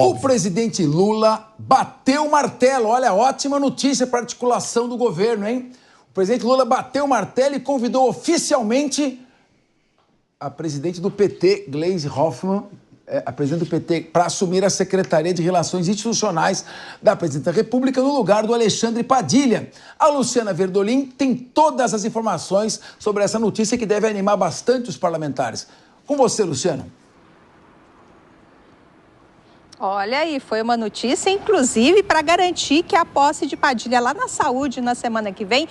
O presidente Lula bateu o martelo. Olha, ótima notícia para a articulação do governo, hein? O presidente Lula bateu o martelo e convidou oficialmente a presidente do PT, Gleisi Hoffmann, a presidente do PT, para assumir a Secretaria de Relações Institucionais da Presidente da República no lugar do Alexandre Padilha. A Luciana Verdolim tem todas as informações sobre essa notícia que deve animar bastante os parlamentares. Com você, Luciana. Olha aí, foi uma notícia, inclusive, para garantir que a posse de Padilha lá na Saúde, na semana que vem,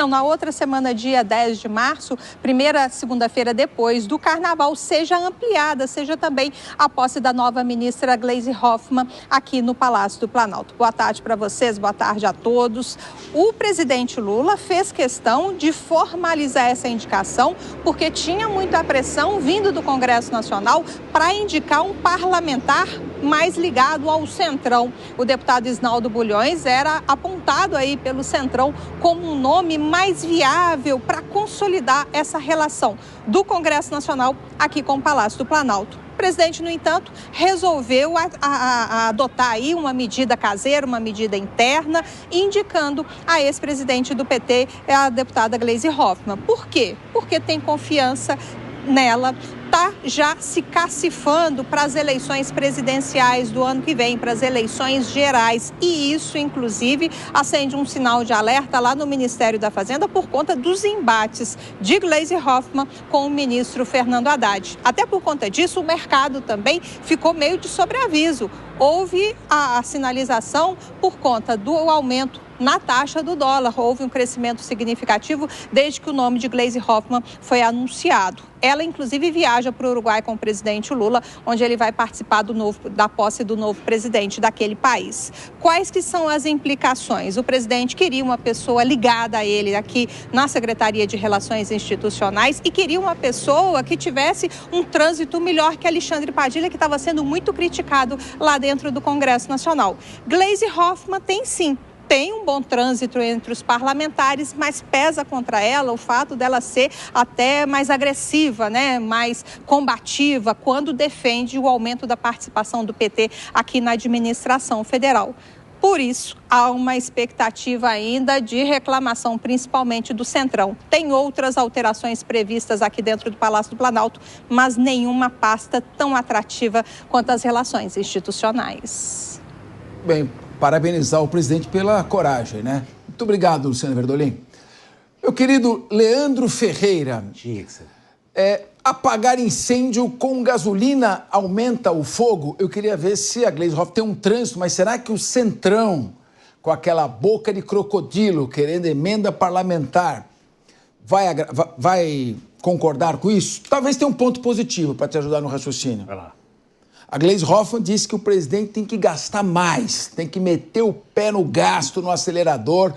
na outra semana, dia 10 de março, primeira segunda-feira depois do Carnaval, seja ampliada, seja também a posse da nova ministra Gleisi Hoffmann aqui no Palácio do Planalto. Boa tarde para vocês, boa tarde a todos. O presidente Lula fez questão de formalizar essa indicação, porque tinha muita pressão vindo do Congresso Nacional para indicar um parlamentar mais ligado ao Centrão. O deputado Isnaldo Bulhões era apontado aí pelo Centrão como um nome mais viável para consolidar essa relação do Congresso Nacional aqui com o Palácio do Planalto. O presidente, no entanto, resolveu adotar aí uma medida caseira, uma medida interna, indicando a ex-presidente do PT, a deputada Gleisi Hoffmann. Por quê? Porque tem confiança nela, está já se cacifando para as eleições presidenciais do ano que vem, para as eleições gerais. E isso, inclusive, acende um sinal de alerta lá no Ministério da Fazenda por conta dos embates de Gleisi Hoffmann com o ministro Fernando Haddad. Até por conta disso, o mercado também ficou meio de sobreaviso. Houve a sinalização por conta do aumento na taxa do dólar. Houve um crescimento significativo desde que o nome de Gleisi Hoffmann foi anunciado. Ela, inclusive, viaja para o Uruguai com o presidente Lula, onde ele vai participar da posse do novo presidente daquele país. Quais que são as implicações? O presidente queria uma pessoa ligada a ele aqui na Secretaria de Relações Institucionais e queria uma pessoa que tivesse um trânsito melhor que Alexandre Padilha, que estava sendo muito criticado lá dentro do Congresso Nacional. Gleisi Hoffmann tem um bom trânsito entre os parlamentares, mas pesa contra ela o fato dela ser até mais agressiva, né? Mais combativa, quando defende o aumento da participação do PT aqui na administração federal. Por isso, há uma expectativa ainda de reclamação, principalmente do Centrão. Tem outras alterações previstas aqui dentro do Palácio do Planalto, mas nenhuma pasta tão atrativa quanto as relações institucionais. Bem, parabenizar o presidente pela coragem, né? Muito obrigado, Luciana Verdolim. Meu querido Leandro Ferreira, apagar incêndio com gasolina aumenta o fogo? Eu queria ver se a Gleisi Hoffmann tem um trânsito, mas será que o Centrão, com aquela boca de crocodilo, querendo emenda parlamentar, vai concordar com isso? Talvez tenha um ponto positivo para te ajudar no raciocínio. Vai lá. A Gleisi Hoffmann disse que o presidente tem que gastar mais, tem que meter o pé no gasto, no acelerador,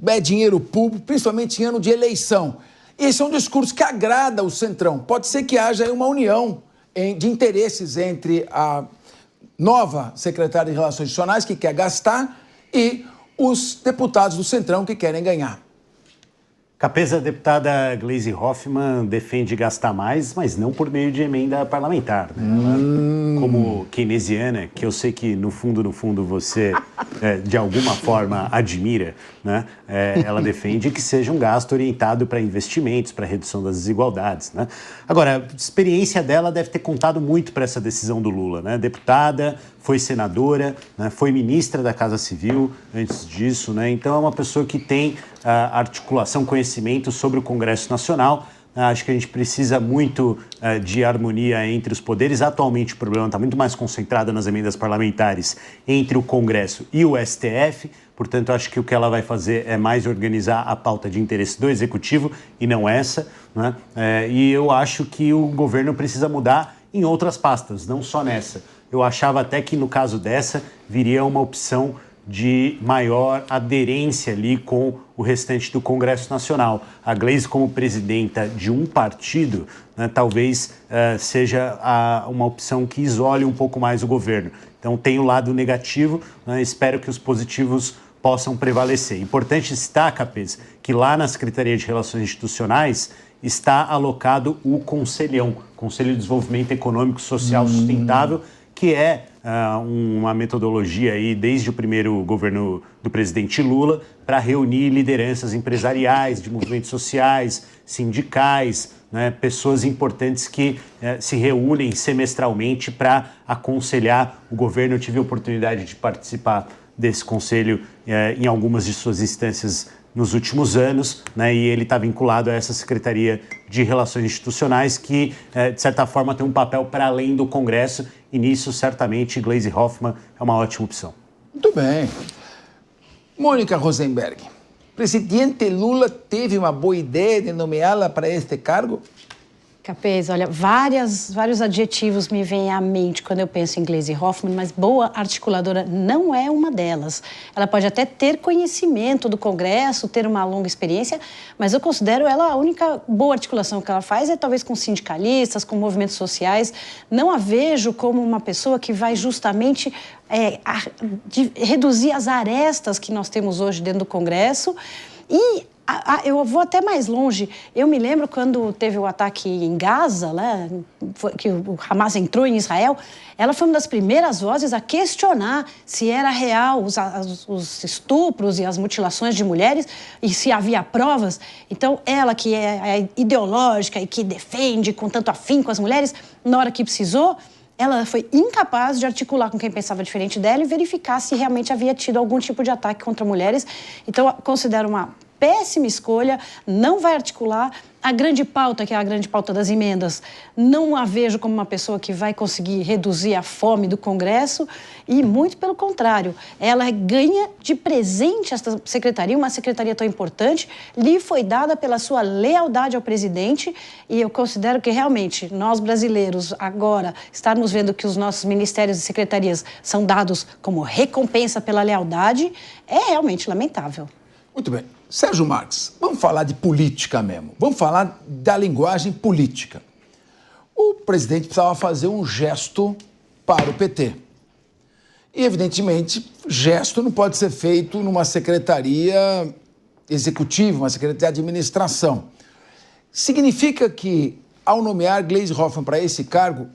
é dinheiro público, principalmente em ano de eleição. Esse é um discurso que agrada o Centrão. Pode ser que haja uma união de interesses entre a nova secretária de Relações Institucionais, que quer gastar, e os deputados do Centrão, que querem ganhar. Capeza, a deputada Gleisi Hoffmann defende gastar mais, mas não por meio de emenda parlamentar, né? Ela, como keynesiana, que eu sei que no fundo você de alguma forma admira, né? Ela defende que seja um gasto orientado para investimentos, para redução das desigualdades, né? Agora, a experiência dela deve ter contado muito para essa decisão do Lula, né? Deputada, foi senadora, né? Foi ministra da Casa Civil antes disso, né? Então é uma pessoa que tem articulação, conhecimento sobre o Congresso Nacional. Acho que a gente precisa muito de harmonia entre os poderes. Atualmente o problema está muito mais concentrado nas emendas parlamentares entre o Congresso e o STF. Portanto, acho que o que ela vai fazer é mais organizar a pauta de interesse do Executivo e não essa, né? E eu acho que o governo precisa mudar em outras pastas, não só nessa. Eu achava até que no caso dessa viria uma opção de maior aderência ali com o restante do Congresso Nacional. A Gleisi, como presidenta de um partido, né, talvez seja uma opção que isole um pouco mais o governo. Então tem o lado negativo, né, espero que os positivos possam prevalecer. Importante citar, Capês, que lá na Secretaria de Relações Institucionais está alocado o Conselhão, Conselho de Desenvolvimento Econômico Social Sustentável, que é uma metodologia aí desde o primeiro governo do presidente Lula para reunir lideranças empresariais, de movimentos sociais, sindicais, né, pessoas importantes que se reúnem semestralmente para aconselhar o governo. Eu tive a oportunidade de participar desse conselho em algumas de suas instâncias nos últimos anos, né, e ele está vinculado a essa Secretaria de Relações Institucionais que, de certa forma, tem um papel para além do Congresso, e nisso, certamente, Gleisi Hoffmann é uma ótima opção. Muito bem. Mônica Rosenberg, o presidente Lula teve uma boa ideia de nomeá-la para este cargo? Capês, olha, vários adjetivos me vêm à mente quando eu penso em Gleisi Hoffmann, mas boa articuladora não é uma delas. Ela pode até ter conhecimento do Congresso, ter uma longa experiência, mas eu considero ela a única boa articulação que ela faz é talvez com sindicalistas, com movimentos sociais. Não a vejo como uma pessoa que vai justamente reduzir as arestas que nós temos hoje dentro do Congresso. E eu vou até mais longe. Eu me lembro quando teve o ataque em Gaza, né, que o Hamas entrou em Israel, ela foi uma das primeiras vozes a questionar se era real os estupros e as mutilações de mulheres e se havia provas. Então, ela que é ideológica e que defende com tanto afinco as mulheres, na hora que precisou, ela foi incapaz de articular com quem pensava diferente dela e verificar se realmente havia tido algum tipo de ataque contra mulheres. Então, eu considero uma péssima escolha, não vai articular. A grande pauta, que é a grande pauta das emendas, não a vejo como uma pessoa que vai conseguir reduzir a fome do Congresso e, muito pelo contrário, ela ganha de presente esta secretaria, uma secretaria tão importante, lhe foi dada pela sua lealdade ao presidente e eu considero que realmente nós brasileiros agora estarmos vendo que os nossos ministérios e secretarias são dados como recompensa pela lealdade é realmente lamentável. Muito bem. Sérgio Marques, vamos falar de política mesmo. Vamos falar da linguagem política. O presidente precisava fazer um gesto para o PT. E, evidentemente, gesto não pode ser feito numa secretaria executiva, uma secretaria de administração. Significa que, ao nomear Gleisi Hoffmann para esse cargo,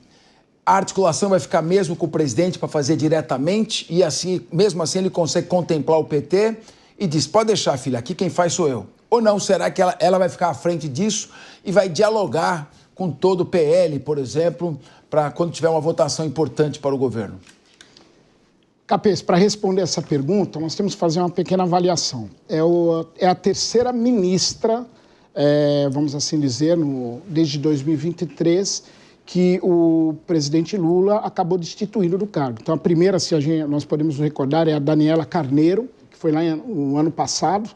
a articulação vai ficar mesmo com o presidente para fazer diretamente e, assim, mesmo assim, ele consegue contemplar o PT e diz, pode deixar, filha, aqui quem faz sou eu. Ou não, será que ela vai ficar à frente disso e vai dialogar com todo o PL, por exemplo, para quando tiver uma votação importante para o governo? Capês, para responder essa pergunta, nós temos que fazer uma pequena avaliação. É a terceira ministra, vamos assim dizer, desde 2023, que o presidente Lula acabou destituindo do cargo. Então, a primeira, se nós podemos recordar, é a Daniela Carneiro, foi lá no ano passado.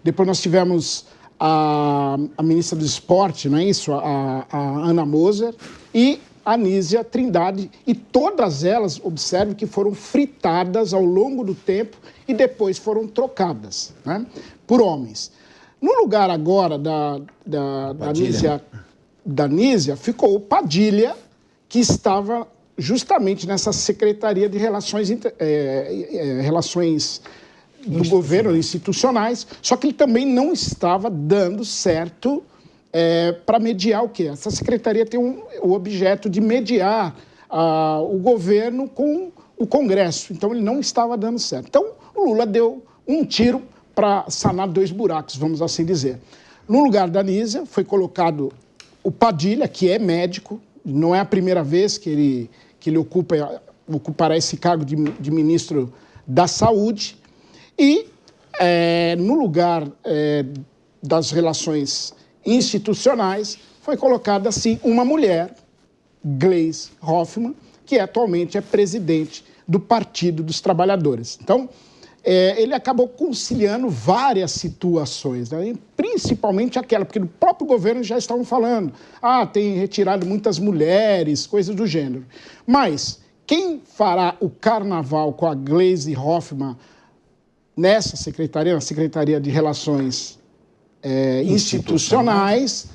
Depois nós tivemos a ministra do Esporte, não é isso? A Ana Moser e a Anísia Trindade. E todas elas, observe que foram fritadas ao longo do tempo e depois foram trocadas, né, por homens. No lugar agora da Anísia, ficou o Padilha, que estava justamente nessa Secretaria de Relações do governo, institucionais, só que ele também não estava dando certo para mediar o quê? Essa secretaria tem o objeto de mediar o governo com o Congresso, então ele não estava dando certo. Então, o Lula deu um tiro para sanar dois buracos, vamos assim dizer. No lugar da Anísia, foi colocado o Padilha, que é médico, não é a primeira vez que ele ocupará esse cargo de ministro da Saúde. E, no lugar das relações institucionais, foi colocada, assim, uma mulher, Gleisi Hoffmann, que atualmente é presidente do Partido dos Trabalhadores. Então, ele acabou conciliando várias situações, né? Principalmente aquela, porque no próprio governo já estavam falando, tem retirado muitas mulheres, coisas do gênero. Mas quem fará o carnaval com a Gleisi Hoffmann nessa secretaria, na Secretaria de Relações Institucionais,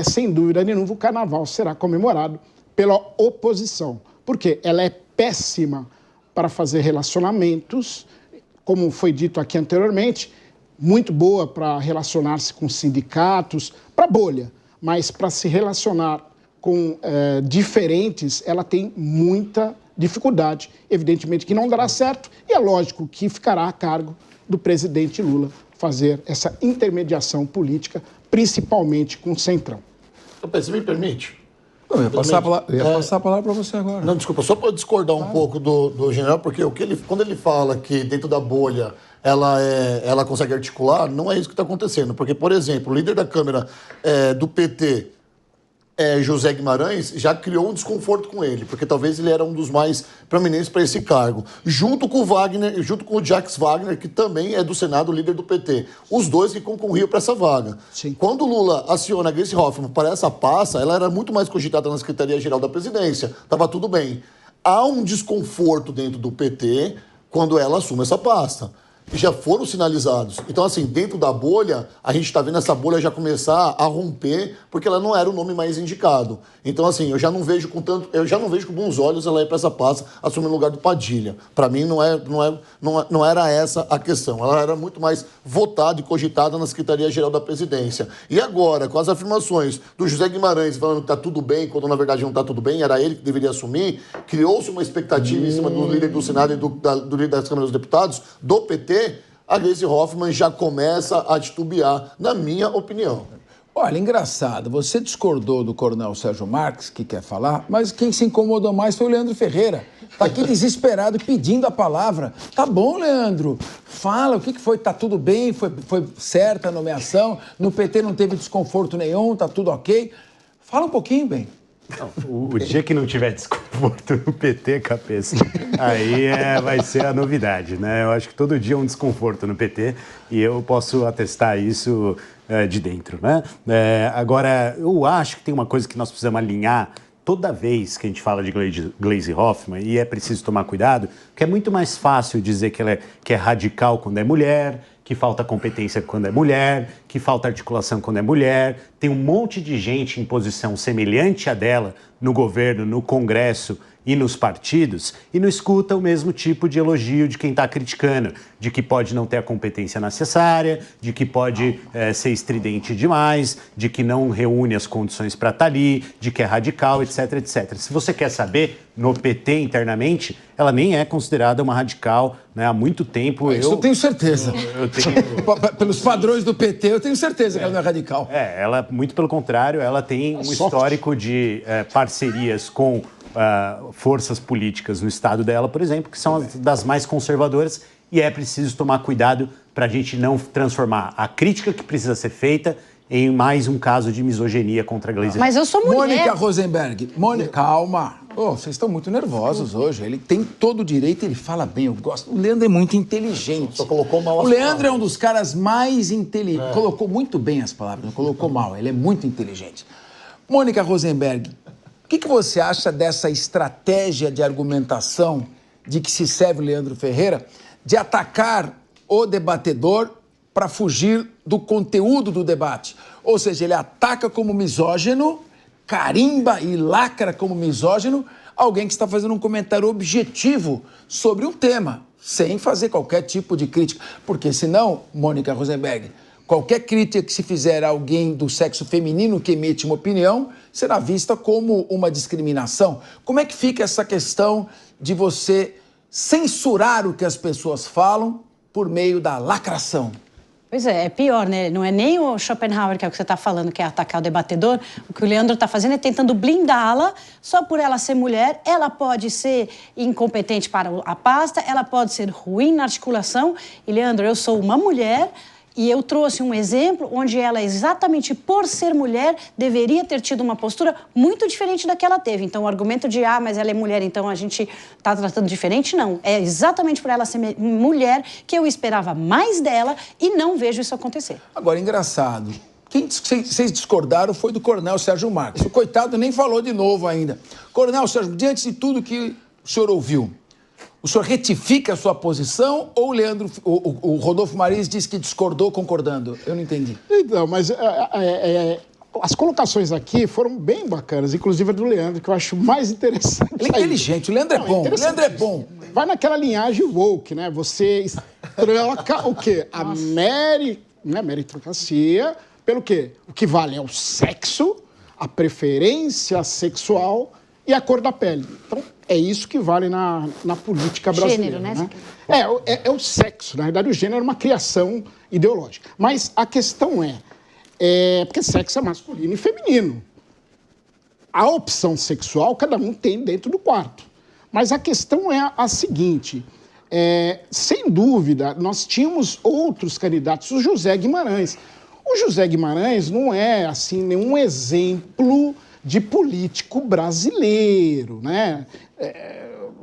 sem dúvida nenhuma, o carnaval será comemorado pela oposição. Porque ela é péssima para fazer relacionamentos, como foi dito aqui anteriormente, muito boa para relacionar-se com sindicatos, para bolha, mas para se relacionar com diferentes, ela tem muita dificuldade. Evidentemente que não dará certo e é lógico que ficará a cargo do presidente Lula fazer essa intermediação política, principalmente com o Centrão. Se me permite. Eu ia passar a palavra para você agora. Não, desculpa, só para discordar um pouco do general, porque quando ele fala que dentro da bolha ela consegue articular, não é isso que está acontecendo. Porque, por exemplo, o líder da Câmara do PT, José Guimarães, já criou um desconforto com ele, porque talvez ele era um dos mais prominentes para esse cargo. Junto com o Jacques Wagner, que também é do Senado, líder do PT. Os dois que concorriam para essa vaga. Sim. Quando o Lula aciona a Gleisi Hoffmann para essa pasta, ela era muito mais cogitada na Secretaria-Geral da Presidência. Estava tudo bem. Há um desconforto dentro do PT quando ela assume essa pasta. E já foram sinalizados. Então, assim, dentro da bolha, a gente está vendo essa bolha já começar a romper, porque ela não era o nome mais indicado. Então, assim, eu já não vejo com bons olhos ela ir para essa pasta assumir o lugar do Padilha. Para mim, não era essa a questão. Ela era muito mais votada e cogitada na Secretaria-Geral da Presidência. E agora, com as afirmações do José Guimarães falando que está tudo bem, quando na verdade não está tudo bem, era ele que deveria assumir, criou-se uma expectativa em cima do líder do Senado e do líder das Câmaras dos Deputados, do PT, a Gleisi Hoffmann já começa a titubear, na minha opinião. Olha, engraçado, você discordou do coronel Sérgio Marques, que quer falar, mas quem se incomodou mais foi o Leandro Ferreira. Tá aqui desesperado, pedindo a palavra. Tá bom, Leandro, fala, o que foi? Tá tudo bem, foi certa a nomeação, no PT não teve desconforto nenhum, tá tudo ok. Fala um pouquinho, bem. O dia que não tiver desconforto no PT, cabeça, aí vai ser a novidade, né? Eu acho que todo dia é um desconforto no PT e eu posso atestar isso de dentro, né? Agora, eu acho que tem uma coisa que nós precisamos alinhar toda vez que a gente fala de Gleisi Hoffmann, e é preciso tomar cuidado, porque é muito mais fácil dizer que é radical quando é mulher, que falta competência quando é mulher, que falta articulação quando é mulher. Tem um monte de gente em posição semelhante à dela no governo, no Congresso e nos partidos e não escuta o mesmo tipo de elogio de quem está criticando, de que pode não ter a competência necessária, de que pode ser estridente demais, de que não reúne as condições para estar ali, de que é radical, etc, etc. Se você quer saber, no PT internamente, ela nem é considerada uma radical, né, há muito tempo. Isso eu tenho certeza. Pelos padrões do PT, eu tenho certeza que ela não é radical. Ela, muito pelo contrário, ela tem um histórico de parcerias com forças políticas no estado dela, por exemplo, que são das mais conservadoras, e é preciso tomar cuidado para a gente não transformar a crítica que precisa ser feita em mais um caso de misoginia contra a Gleisi. Mas eu sou mulher. Mônica Rosenberg, calma. Vocês estão muito nervosos hoje. Ele tem todo o direito, ele fala bem, eu gosto. O Leandro é muito inteligente. Só colocou mal as palavras. O Leandro palavras. É um dos caras mais inteligentes. Colocou muito bem as palavras, não colocou mal. Ele é muito inteligente. Mônica Rosenberg, o que você acha dessa estratégia de argumentação de que se serve o Leandro Ferreira de atacar o debatedor para fugir do conteúdo do debate? Ou seja, ele ataca como misógino, carimba e lacra como misógino alguém que está fazendo um comentário objetivo sobre um tema, sem fazer qualquer tipo de crítica. Porque senão, Mônica Rosenberg, qualquer crítica que se fizer a alguém do sexo feminino que emite uma opinião será vista como uma discriminação. Como é que fica essa questão de você censurar o que as pessoas falam por meio da lacração? Pois é pior, né? Não é nem o Schopenhauer, que é o que você está falando, que é atacar o debatedor. O que o Leandro está fazendo é tentando blindá-la, só por ela ser mulher. Ela pode ser incompetente para a pasta, ela pode ser ruim na articulação. E, Leandro, eu sou uma mulher e eu trouxe um exemplo onde ela, exatamente por ser mulher, deveria ter tido uma postura muito diferente da que ela teve. Então, o argumento de, mas ela é mulher, então a gente está tratando diferente, não. É exatamente por ela ser mulher que eu esperava mais dela e não vejo isso acontecer. Agora, engraçado, quem vocês discordaram foi do coronel Sérgio Marques. O coitado nem falou de novo ainda. Coronel Sérgio, diante de tudo que o senhor ouviu, o senhor retifica a sua posição ou o Rodolfo Marins disse que discordou concordando? Eu não entendi. Então, mas as colocações aqui foram bem bacanas, inclusive a do Leandro, que eu acho mais interessante. Ele é inteligente, o Leandro é bom. O Leandro é bom. Vai naquela linhagem woke, né? Você troca o quê? A meritocracia pelo quê? O que vale é o sexo, a preferência sexual e a cor da pele. Então, é isso que vale na política brasileira. Gênero, né? É o sexo. Na verdade, o gênero é uma criação ideológica. Mas a questão porque sexo é masculino e feminino. A opção sexual cada um tem dentro do quarto. Mas a questão é a seguinte, sem dúvida, nós tínhamos outros candidatos, o José Guimarães. O José Guimarães não é, assim, nenhum exemplo de político brasileiro, né?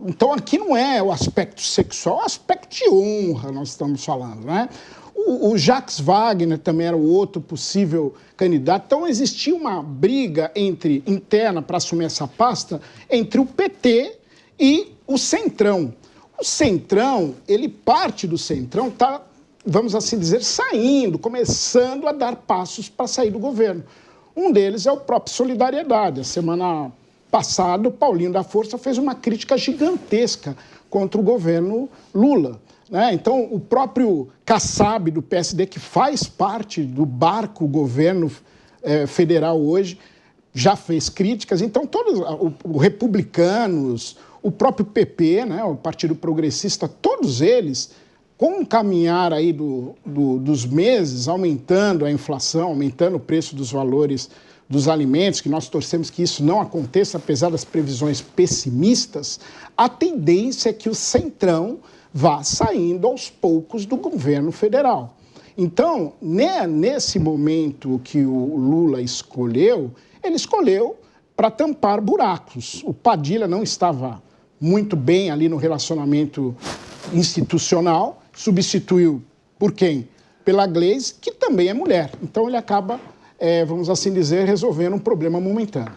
Então, aqui não é o aspecto sexual, é o aspecto de honra, nós estamos falando, né? O Jacques Wagner também era o outro possível candidato. Então, existia uma briga interna para assumir essa pasta entre o PT e o Centrão. O Centrão, parte do Centrão está, vamos assim dizer, começando a dar passos para sair do governo. Um deles é o próprio Solidariedade. A semana passada, o Paulinho da Força fez uma crítica gigantesca contra o governo Lula, né? Então, o próprio Kassab, do PSD, que faz parte do barco governo federal hoje, já fez críticas. Então, todos os republicanos, o próprio PP, né, o Partido Progressista, todos eles, com o caminhar aí dos meses, aumentando a inflação, aumentando o preço dos valores dos alimentos, que nós torcemos que isso não aconteça, apesar das previsões pessimistas, a tendência é que o Centrão vá saindo aos poucos do governo federal. Então, nesse momento que o Lula escolheu, ele escolheu para tampar buracos. O Padilha não estava muito bem ali no relacionamento institucional, substituiu por quem? Pela Gleisi, que também é mulher. Então ele acaba, vamos assim dizer, resolvendo um problema momentâneo.